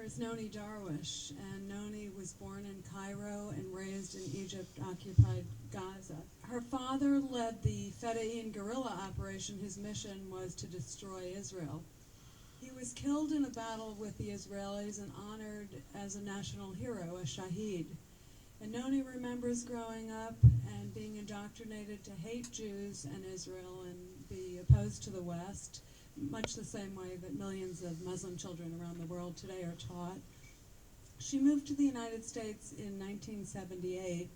mother is Nonie Darwish, and Nonie was born in Cairo and raised in Egypt-occupied Gaza. Her father led the Fedayeen guerrilla operation whose mission was to destroy Israel. He was killed in a battle with the Israelis and honored as a national hero, a shahid. And Nonie remembers growing up and being indoctrinated to hate Jews and Israel and be opposed to the West, much the same way that millions of Muslim children around the world today are taught. She moved to the United States in 1978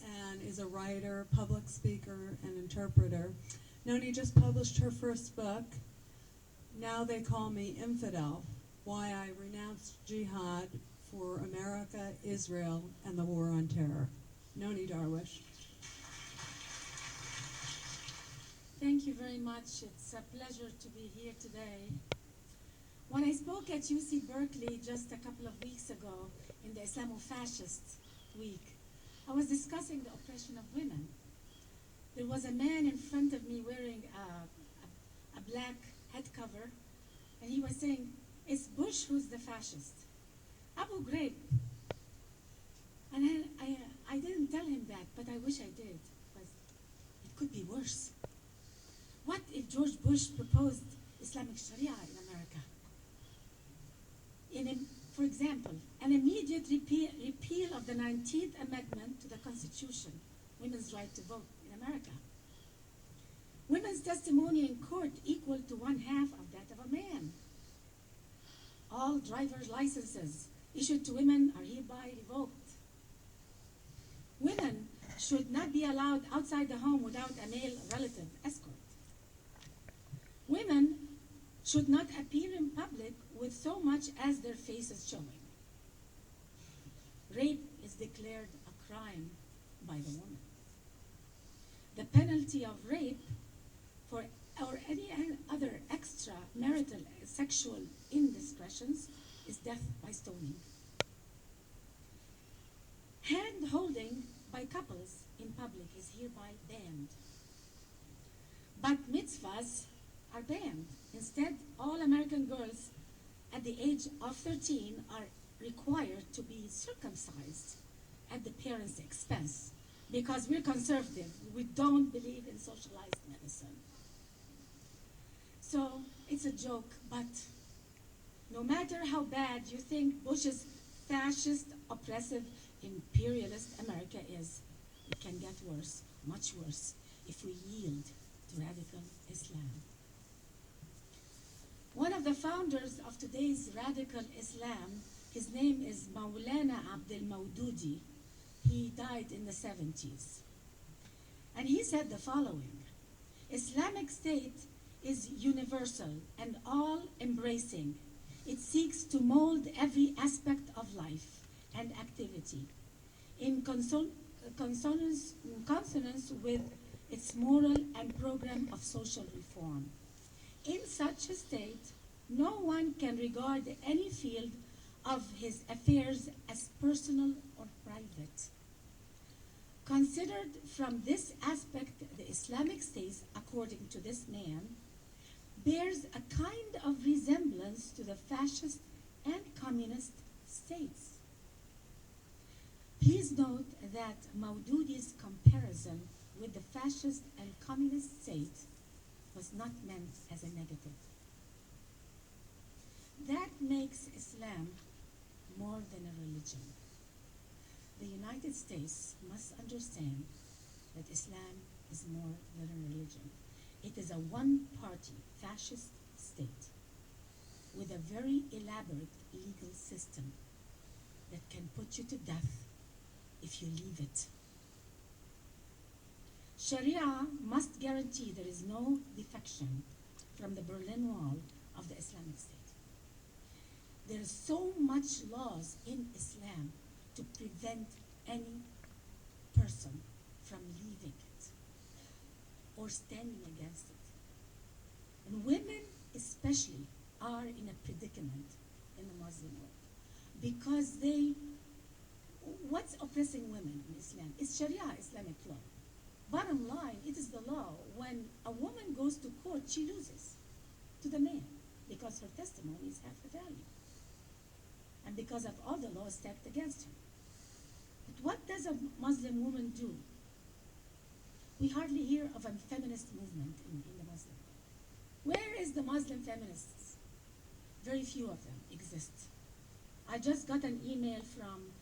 and is a writer, public speaker, and interpreter. Nonie just published her first book, Now They Call Me Infidel, Why I Renounced Jihad for America, Israel, and the War on Terror. Nonie Darwish. Thank you very much. It's a pleasure to be here today. When I spoke at UC Berkeley just a couple of weeks ago in the Islamofascist week, I was discussing the oppression of women. There was a man in front of me wearing a black head cover, and he was saying, "It's Bush who's the fascist. Abu Ghraib." And I didn't tell him that, but I wish I did, because it could be worse. What if George Bush proposed Islamic Sharia in America? For example, an immediate repeal of the 19th Amendment to the Constitution, women's right to vote in America. Women's testimony in court equal to 1/2 of that of a man. All driver's licenses issued to women are hereby revoked. Women should not be allowed outside the home without a male relative escort. Women should not appear in public with so much as their faces showing. Rape is declared a crime by the woman. The penalty of rape or any other extramarital sexual indiscretions is death by stoning. Hand-holding by couples in public is hereby banned. But mitzvahs are banned. Instead, all American girls at the age of 13 are required to be circumcised at the parents' expense because we're conservative. We don't believe in socialized medicine. So it's a joke, but no matter how bad you think Bush's fascist, oppressive, imperialist America is, it can get worse, much worse, if we yield to radical Islam. One of the founders of today's radical Islam, his name is Maulana Abdel Maududi. He died in the 70s. And he said the following: Islamic State is universal and all-embracing. It seeks to mold every aspect of life and activity in consonance with its moral and program of social reform. In such a state, no one can regard any field of his affairs as personal or private. Considered from this aspect, the Islamic State, according to this man, bears a kind of resemblance to the fascist and communist states. Please note that Maududi's comparison with the fascist and communist state was not meant as a negative. That makes Islam more than a religion. The United States must understand that Islam is more than a religion. It is a one-party fascist state with a very elaborate legal system that can put you to death if you leave it. Sharia must guarantee there is no defection from the Berlin Wall of the Islamic State. There is so much laws in Islam to prevent any person from leaving it or standing against it. And women especially are in a predicament in the Muslim world because what's oppressing women in Islam? It's Sharia Islamic law. Bottom line, it is the law. When a woman goes to court, she loses to the man because her testimony is half the value. because of all the laws stacked against her. But what does a Muslim woman do? We hardly hear of a feminist movement in the Muslim world. Where is the Muslim feminists? Very few of them exist. I just got an email from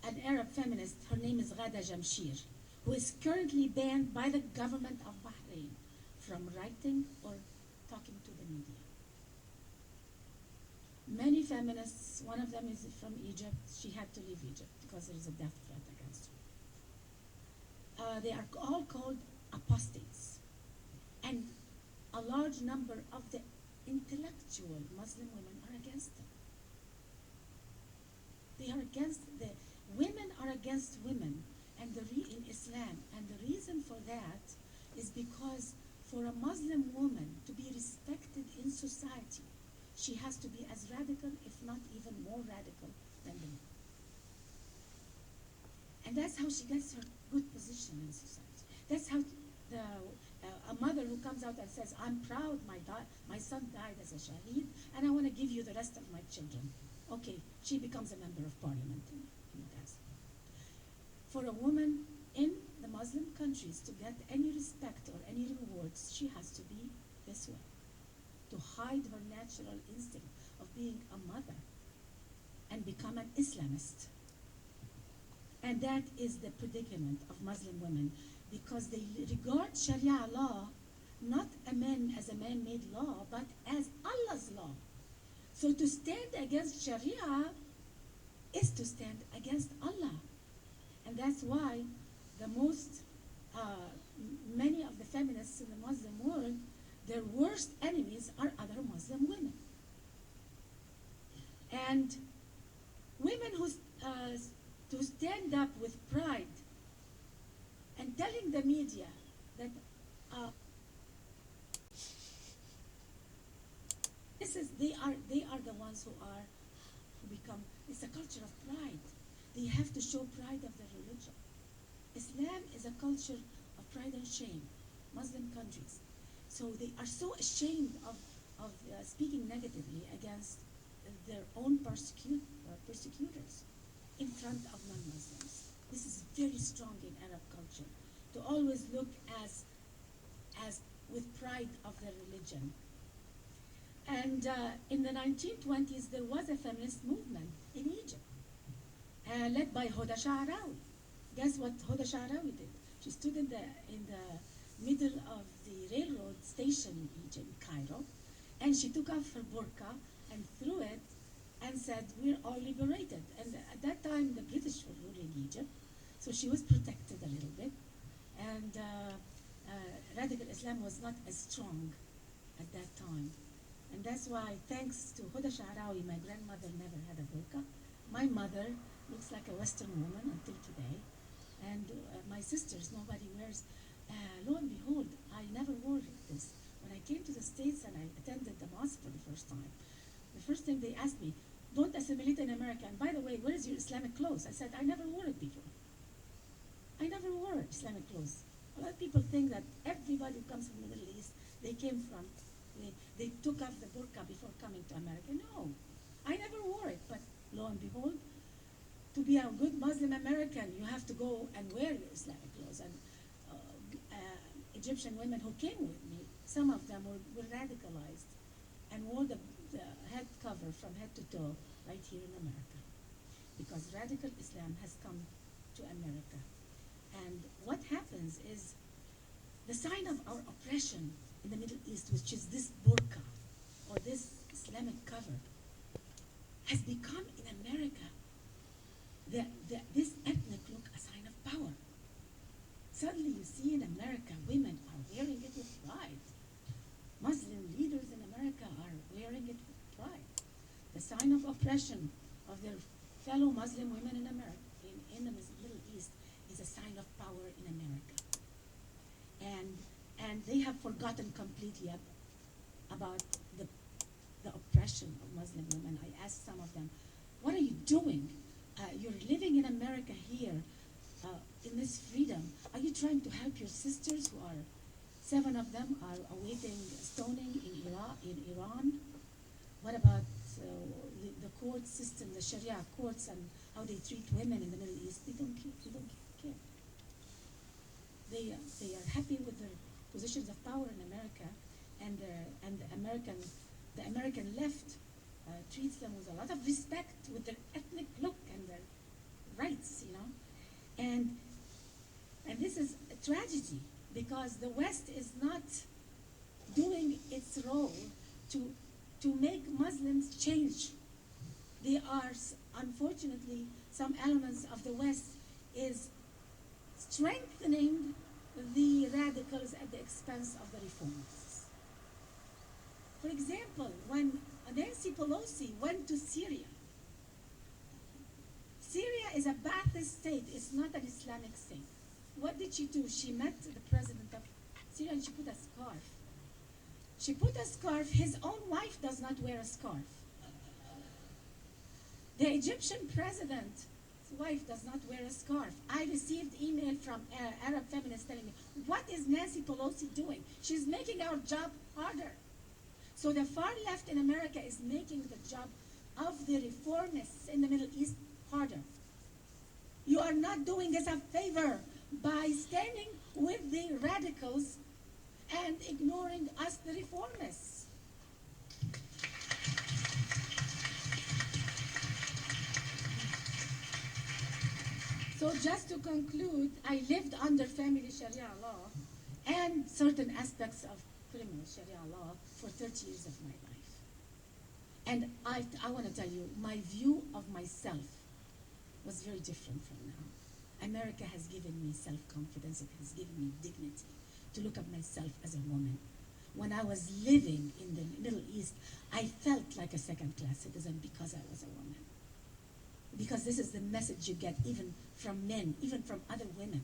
an Arab feminist. Her name is Ghada Jamshir, who is currently banned by the government of Bahrain from writing or talking to the media. Many feminists, one of them is from Egypt. She had to leave Egypt because there is a death threat against her. They are all called apostates. And a large number of the intellectual Muslim women are against them. They are against, women are against women in Islam. And the reason for that is because for a Muslim woman to be respected in society, she has to be as radical, if not even more radical than the man. And that's how she gets her good position in society. That's how a mother who comes out and says, I'm proud my son died as a shahid, and I want to give you the rest of my children. Okay, she becomes a member of parliament in Gaza. For a woman in the Muslim countries to get any respect or any rewards, she has to be this way, to hide her natural instinct of being a mother and become an Islamist. And that is the predicament of Muslim women, because they regard Sharia law not as a man-made law, but as Allah's law. So to stand against Sharia is to stand against Allah. And that's why many of the feminists in the Muslim world, their worst enemies are other Muslim women. And women who stand up with pride and telling the media that they are the ones who become, it's a culture of pride. They have to show pride of their religion. Islam is a culture of pride and shame, Muslim countries. So they are so ashamed of speaking negatively against their own persecutors in front of non-Muslims. This is very strong in Arab culture, to always look as with pride of their religion. And in the 1920s, there was a feminist movement in Egypt, led by Hoda Sha'arawi. Guess what Hoda Sha'arawi did? She stood in the middle of the railroad station in Egypt, Cairo, and she took off her burqa and threw it and said, we're all liberated. And at that time, the British were ruling Egypt, so she was protected a little bit. And radical Islam was not as strong at that time. And that's why, thanks to Hoda Sha'arawi, my grandmother never had a burqa. My mother looks like a Western woman until today. And my sisters, nobody wears. Lo and behold, I never wore this. When I came to the States and I attended the mosque for the first time, the first thing they asked me, don't assimilate in America. And by the way, where is your Islamic clothes? I said, I never wore it before. I never wore Islamic clothes. A lot of people think that everybody who comes from the Middle East, they took off the burqa before coming to America. No, I never wore it. But lo and behold, to be a good Muslim American, you have to go and wear your Islamic clothes. And Egyptian women who came with me, some of them were radicalized and wore the head cover from head to toe right here in America, because radical Islam has come to America. And what happens is the sign of our oppression in the Middle East, which is this burqa or this Islamic cover, has become in America this ethnic look a sign of power. Suddenly you see in America women are wearing it with pride. Muslim leaders in America are wearing it with pride. The sign of oppression of their fellow Muslim women in America, in the Middle East, is a sign of power in America. And they have forgotten completely about the oppression of Muslim women. I asked some of them, what are you doing? You're living in America here, in this freedom. Are you trying to help your sisters who are, 7 of them are awaiting stoning in Iran? What about the court system, the Sharia courts, and how they treat women in the Middle East, they don't care. They are happy with their positions of power in America, and the American left treats them with a lot of respect, with their ethnic look and their rights, you know, and this is a tragedy because the West is not doing its role to make Muslims change. They are, unfortunately, some elements of the West is strengthening the radicals at the expense of the reformers. For example, when Nancy Pelosi went to Syria, Syria is a Ba'athist state, it's not an Islamic state. What did she do? She met the president of Syria and she put a scarf. She put a scarf, his own wife does not wear a scarf. The Egyptian president's wife does not wear a scarf. I received email from Arab feminists telling me, what is Nancy Pelosi doing? She's making our job harder. So the far left in America is making the job of the reformists in the Middle East harder. You are not doing us a favor by standing with the radicals and ignoring us, the reformists. So just to conclude, I lived under family Sharia law and certain aspects of criminal Sharia law for 30 years of my life. And I want to tell you, my view of myself was very different from now. America has given me self-confidence, it has given me dignity to look at myself as a woman. When I was living in the Middle East, I felt like a second-class citizen because I was a woman. Because this is the message you get even from men, even from other women.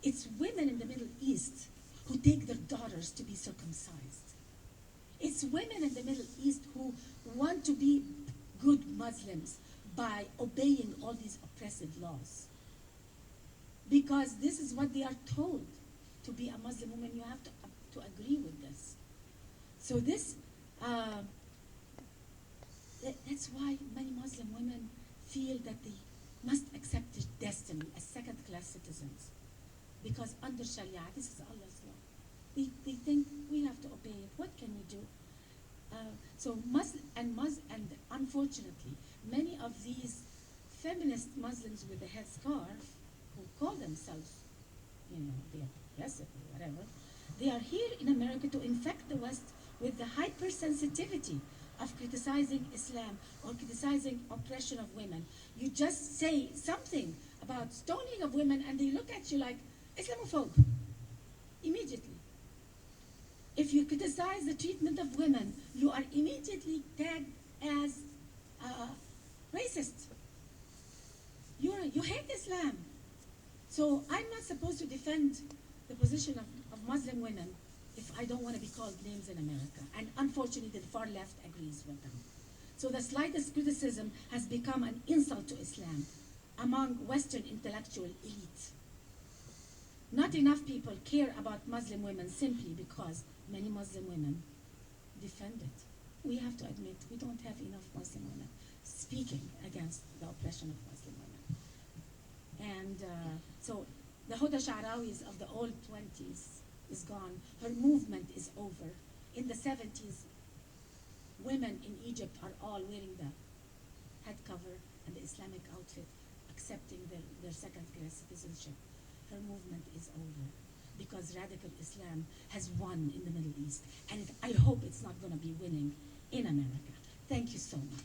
It's women in the Middle East who take their daughters to be circumcised. It's women in the Middle East who want to be good Muslims by obeying all these oppressive laws. Because this is what they are told. To be a Muslim woman, you have to agree with this. So this, that's why many Muslim women feel that they must accept their destiny as second-class citizens. Because under Sharia, this is Allah's law. They think we have to obey it. What can we do? And unfortunately, many of these feminist Muslims with the headscarf, who call themselves, you know, they are progressive or whatever, they are here in America to infect the West with the hypersensitivity of criticizing Islam or criticizing oppression of women. You just say something about stoning of women and they look at you like Islamophobe immediately. If you criticize the treatment of women, you are immediately tagged as racist. You hate Islam. So I'm not supposed to defend the position of Muslim women if I don't want to be called names in America. And unfortunately, the far left agrees with them. So the slightest criticism has become an insult to Islam among Western intellectual elite. Not enough people care about Muslim women simply because many Muslim women defend it. We have to admit we don't have enough Muslim women speaking against the oppression of Muslim women. And so the Huda Sha'rawis of the old 20s is gone. Her movement is over. In the 70s, women in Egypt are all wearing the head cover and the Islamic outfit, accepting their second-class citizenship. Her movement is over because radical Islam has won in the Middle East. And I hope it's not going to be winning in America. Thank you so much.